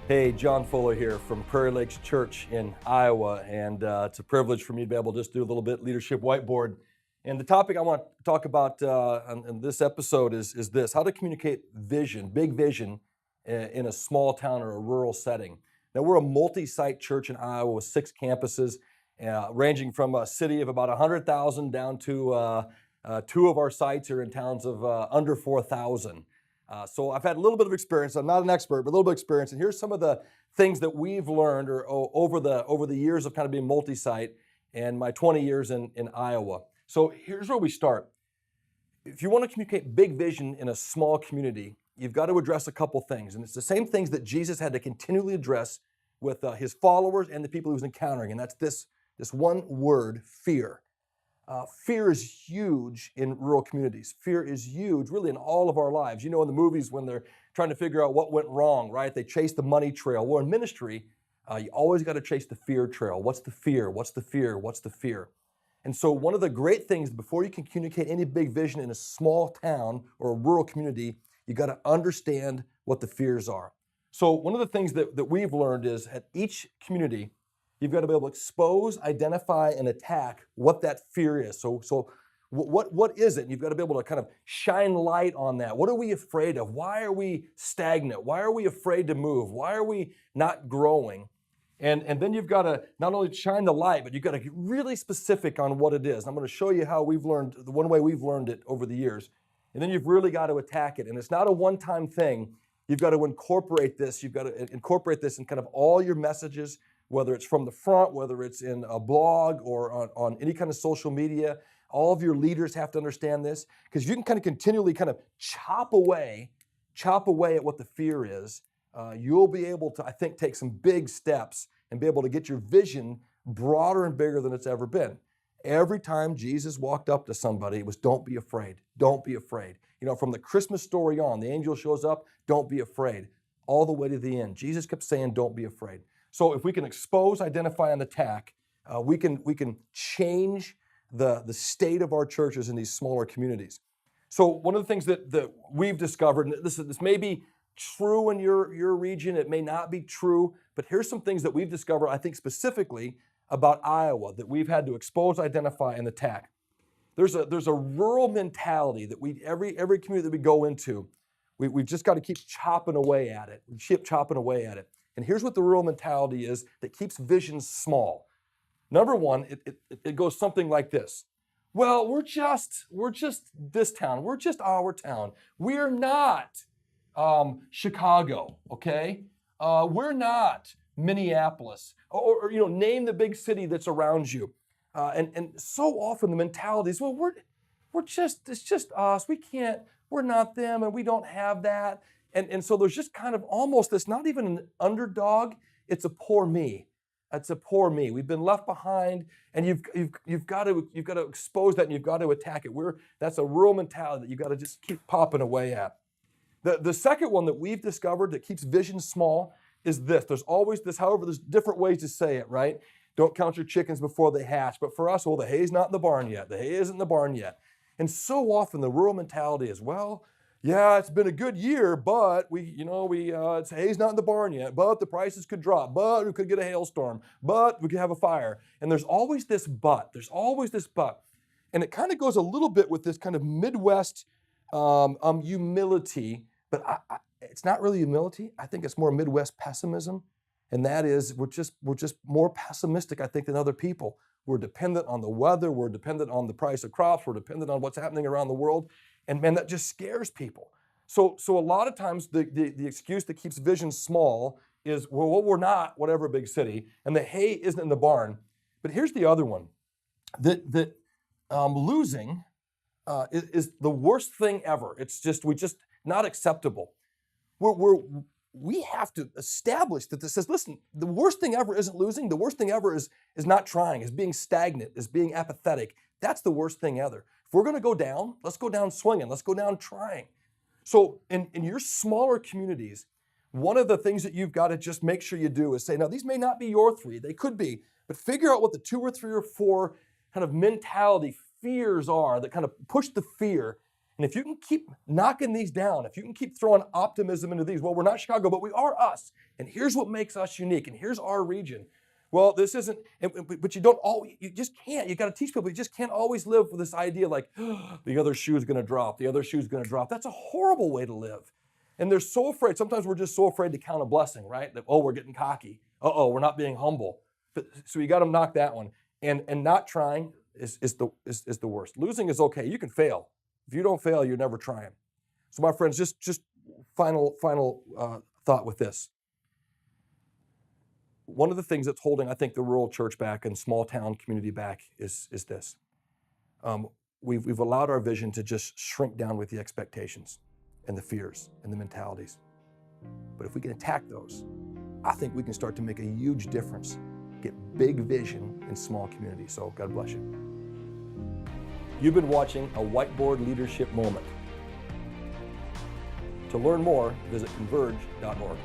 Hey, John Fuller here from Prairie Lakes Church in Iowa, and it's a privilege for me to be able to just do a little bit leadership whiteboard. And the topic I want to talk about in this episode is this: how to communicate vision, big vision, in a small town or a rural setting. Now, we're a multi-site church in Iowa with 6 campuses, ranging from a city of about 100,000 down to 2 of our sites are in towns of under 4,000. So I've had a little bit of experience. I'm not an expert, but a little bit of experience. And here's some of the things that we've learned over the years of kind of being multi-site and my 20 years in Iowa. So here's where we start. If you want to communicate big vision in a small community, you've got to address a couple things. And it's the same things that Jesus had to continually address with his followers and the people he was encountering. And that's this one word: fear. Fear is huge in rural communities. Fear is huge really in all of our lives. You know, in the movies when they're trying to figure out what went wrong, right? They chase the money trail. Well, in ministry, you always got to chase the fear trail. What's the fear? What's the fear? What's the fear? And so one of the great things before you can communicate any big vision in a small town or a rural community, you got to understand what the fears are. So one of the things that we've learned is at each community, you've got to be able to expose, identify, and attack what that fear is. So what is it? And you've got to be able to kind of shine light on that. What are we afraid of? Why are we stagnant? Why are we afraid to move? Why are we not growing? And then you've got to not only shine the light, but you've got to get really specific on what it is. I'm going to show you how we've learned, the one way we've learned it over the years. And then you've really got to attack it. And it's not a one-time thing. You've got to incorporate this. You've got to incorporate this in kind of all your messages, whether it's from the front, whether it's in a blog or on any kind of social media. All of your leaders have to understand this, because you can kind of continually kind of chop away at what the fear is. You'll be able to, I think, take some big steps and be able to get your vision broader and bigger than it's ever been. Every time Jesus walked up to somebody, it was, don't be afraid, don't be afraid. You know, from the Christmas story on, the angel shows up, don't be afraid, all the way to the end. Jesus kept saying, don't be afraid. So if we can expose, identify, and attack, we can change the state of our churches in these smaller communities. So one of the things that we've discovered, and this may be true in your region, it may not be true, but here's some things that we've discovered, I think specifically about Iowa, that we've had to expose, identify, and attack. There's a rural mentality that every community that we go into, we've just got to keep chopping away at it. We keep chopping away at it. And here's what the rural mentality is that keeps vision small. Number one, it goes something like this. Well, we're just this town. We're just our town. We're not Chicago, okay? We're not Minneapolis, or you know, name the big city that's around you. And so often the mentality is, well, it's just us. We're not them, and we don't have that. And so there's just kind of almost this, not even an underdog, it's a poor me. It's a poor me. We've been left behind, and you've got to expose that, and you've got to attack it. That's a rural mentality that you've got to just keep popping away at. The second one that we've discovered that keeps vision small is this. There's always this, however, there's different ways to say it, right? Don't count your chickens before they hatch. But for us, well, the hay's not in the barn yet. The hay isn't in the barn yet. And so often the rural mentality is, well, yeah, it's been a good year, but it's hay's not in the barn yet, but the prices could drop, but we could get a hailstorm, but we could have a fire. And there's always this but. There's always this but. And it kind of goes a little bit with this kind of Midwest humility, but it's not really humility. I think it's more Midwest pessimism. And that is, we're just more pessimistic, I think, than other people. We're dependent on the weather. We're dependent on the price of crops. We're dependent on what's happening around the world. And man, that just scares people. So a lot of times the excuse that keeps vision small is, well, we're not whatever big city, and the hay isn't in the barn. But here's the other one, that losing is the worst thing ever. We just not acceptable. We have to establish that this says, listen, the worst thing ever isn't losing. The worst thing ever is not trying, is being stagnant, is being apathetic. That's the worst thing ever. If we're going to go down, let's go down swinging. Let's go down trying. So in your smaller communities, one of the things that you've got to just make sure you do is say, now these may not be your 3, they could be, but figure out what the 2 or 3 or 4 kind of mentality fears are that kind of push the fear, And if you can keep knocking these down, if you can keep throwing optimism into these, well, we're not Chicago, but we are us. And here's what makes us unique. And here's our region. Well, this isn't, but you just can't. You got to teach people. You just can't always live with this idea like, the other shoe is going to drop. The other shoe is going to drop. That's a horrible way to live. And they're so afraid. Sometimes we're just so afraid to count a blessing, right? That, we're getting cocky. We're not being humble. So you got to knock that one. And not trying is the worst. Losing is okay. You can fail. If you don't fail, you're never trying. So my friends, just final thought with this. One of the things that's holding, I think, the rural church back and small town community back is this. We've allowed our vision to just shrink down with the expectations and the fears and the mentalities. But if we can attack those, I think we can start to make a huge difference, get big vision in small communities. So God bless you. You've been watching a Whiteboard Leadership Moment. To learn more, visit converge.org.